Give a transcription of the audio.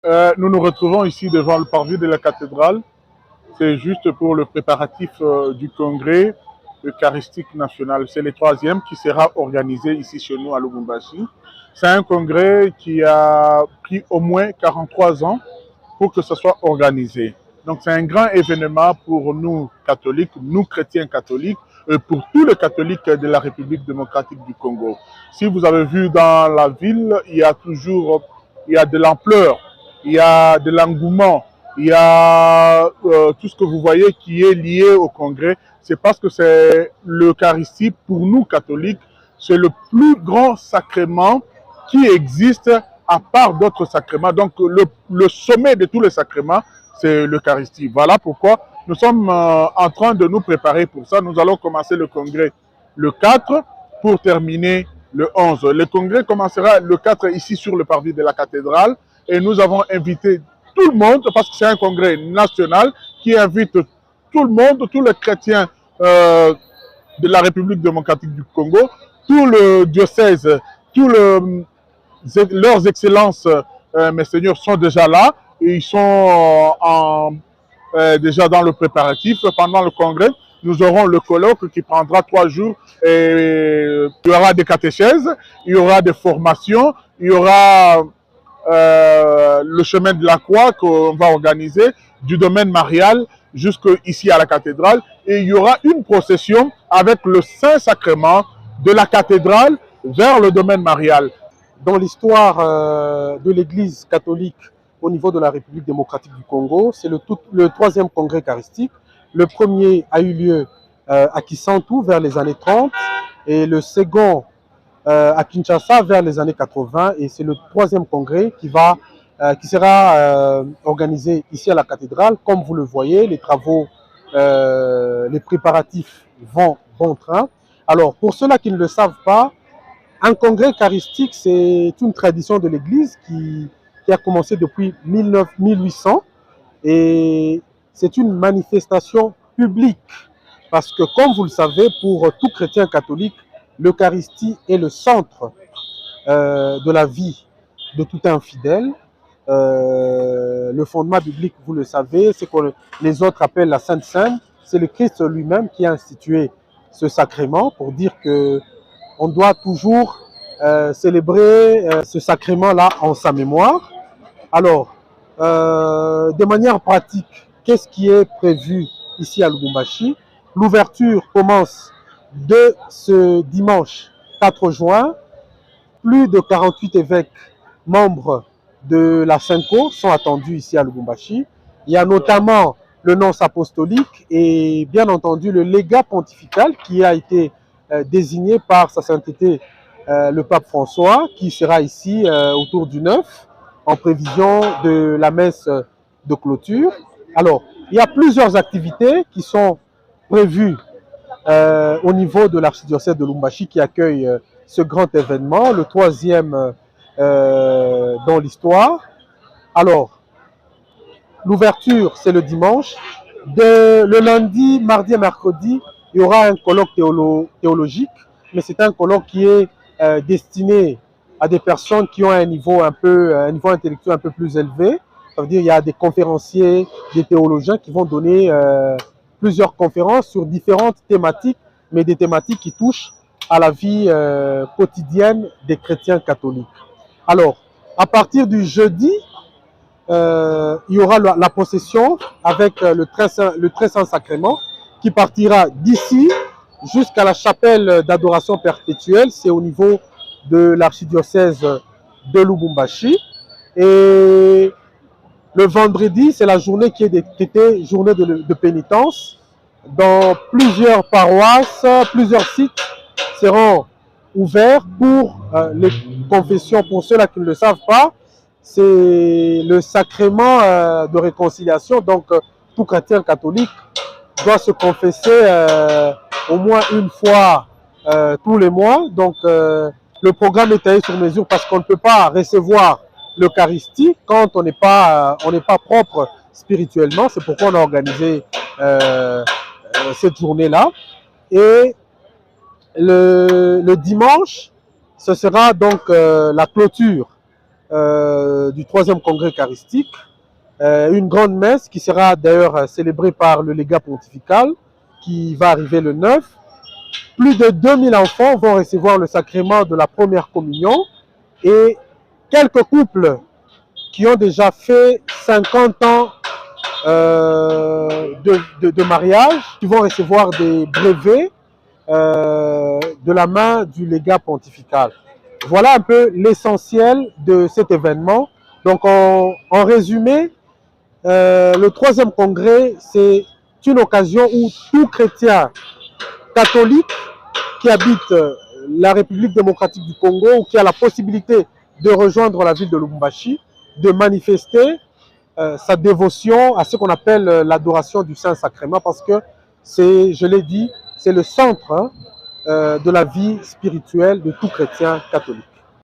Nous nous retrouvons ici devant le parvis de la cathédrale. C'est juste pour le préparatif du congrès eucharistique national. C'est le troisième qui sera organisé ici chez nous à Lubumbashi. C'est un congrès qui a pris au moins 43 ans pour que ce soit organisé. Donc c'est un grand événement pour nous catholiques, nous chrétiens catholiques, et pour tous les catholiques de la République démocratique du Congo. Si vous avez vu dans la ville, il y a de l'ampleur, il y a de l'engouement, il y a tout ce que vous voyez qui est lié au congrès. C'est parce que c'est l'Eucharistie, pour nous catholiques, c'est le plus grand sacrement qui existe à part d'autres sacrements. Donc le sommet de tous les sacrements, c'est l'Eucharistie. Voilà pourquoi nous sommes en train de nous préparer pour ça. Nous allons commencer le congrès le 4 pour terminer le 11. Le congrès commencera le 4 ici sur le parvis de la cathédrale et nous avons invité tout le monde, parce que c'est un congrès national qui invite tout le monde, tous les chrétiens de la République démocratique du Congo, tout le diocèse, leurs excellences, mes seigneurs, sont déjà là. Et ils sont déjà dans le préparatif. Pendant le congrès, nous aurons le colloque qui prendra 3 jours. Et il y aura des catéchèses, il y aura des formations, il y aura le chemin de la croix qu'on va organiser du domaine marial jusqu'ici à la cathédrale. Et il y aura une procession avec le Saint-Sacrement de la cathédrale vers le domaine marial. Dans l'histoire de l'Église catholique au niveau de la République démocratique du Congo, c'est le troisième congrès eucharistique. Le premier a eu lieu à Kisantu vers les années 30 et le second à Kinshasa vers les années 80, et c'est le troisième congrès qui sera organisé ici à la cathédrale. Comme vous le voyez, les travaux, les préparatifs vont bon train. Alors, pour ceux-là qui ne le savent pas, un congrès eucharistique, c'est une tradition de l'Église qui a commencé depuis 1800, et c'est une manifestation publique parce que, comme vous le savez, pour tout chrétien catholique, l'Eucharistie est le centre de la vie de tout infidèle. Le fondement biblique, vous le savez, c'est que les autres appellent la Sainte Seine. C'est le Christ lui-même qui a institué ce sacrement pour dire que on doit toujours célébrer ce sacrement-là en sa mémoire. Alors, de manière pratique, qu'est-ce qui est prévu ici à Lubumbashi? L'ouverture commence de ce dimanche 4 juin. Plus de 48 évêques membres de la SENCO sont attendus ici à Lubumbashi. Il y a notamment le nonce apostolique et bien entendu le légat pontifical qui a été désigné par sa sainteté le pape François, qui sera ici autour du 9 en prévision de la messe de clôture. Alors, il y a plusieurs activités qui sont prévues au niveau de l'archidiocèse de Lubumbashi qui accueille ce grand événement, le troisième dans l'histoire. Alors, l'ouverture, c'est le dimanche. Le lundi, mardi et mercredi, il y aura un colloque théologique, mais c'est un colloque qui est destiné à des personnes qui ont un niveau intellectuel un peu plus élevé. Ça veut dire qu'il y a des conférenciers, des théologiens qui vont donner plusieurs conférences sur différentes thématiques, mais des thématiques qui touchent à la vie quotidienne des chrétiens catholiques. Alors, à partir du jeudi, il y aura la procession avec le très saint sacrement qui partira d'ici jusqu'à la chapelle d'adoration perpétuelle. C'est au niveau de l'archidiocèse de Lubumbashi. Et le vendredi, c'est la journée qui est décrétée journée de pénitence. Dans plusieurs paroisses, plusieurs sites seront ouverts pour les confessions. Pour ceux-là qui ne le savent pas, c'est le sacrement de réconciliation. Donc, tout chrétien catholique doit se confesser au moins une fois tous les mois. Donc, le programme est taillé sur mesure parce qu'on ne peut pas recevoir l'Eucharistie quand on n'est pas propre spirituellement. C'est pourquoi on a organisé cette journée-là. Et le dimanche, ce sera donc la clôture du 3e congrès eucharistique. Une grande messe qui sera d'ailleurs célébrée par le légat pontifical qui va arriver le 9. Plus de 2000 enfants vont recevoir le sacrement de la première communion et quelques couples qui ont déjà fait 50 ans de mariage, qui vont recevoir des brevets de la main du légat pontifical. Voilà un peu l'essentiel de cet événement. Donc en résumé, le 3e congrès, c'est une occasion où tout chrétien catholique qui habite la République démocratique du Congo ou qui a la possibilité de rejoindre la ville de Lubumbashi, de manifester sa dévotion à ce qu'on appelle l'adoration du Saint-Sacrement, parce que c'est, je l'ai dit, c'est le centre de la vie spirituelle de tout chrétien catholique.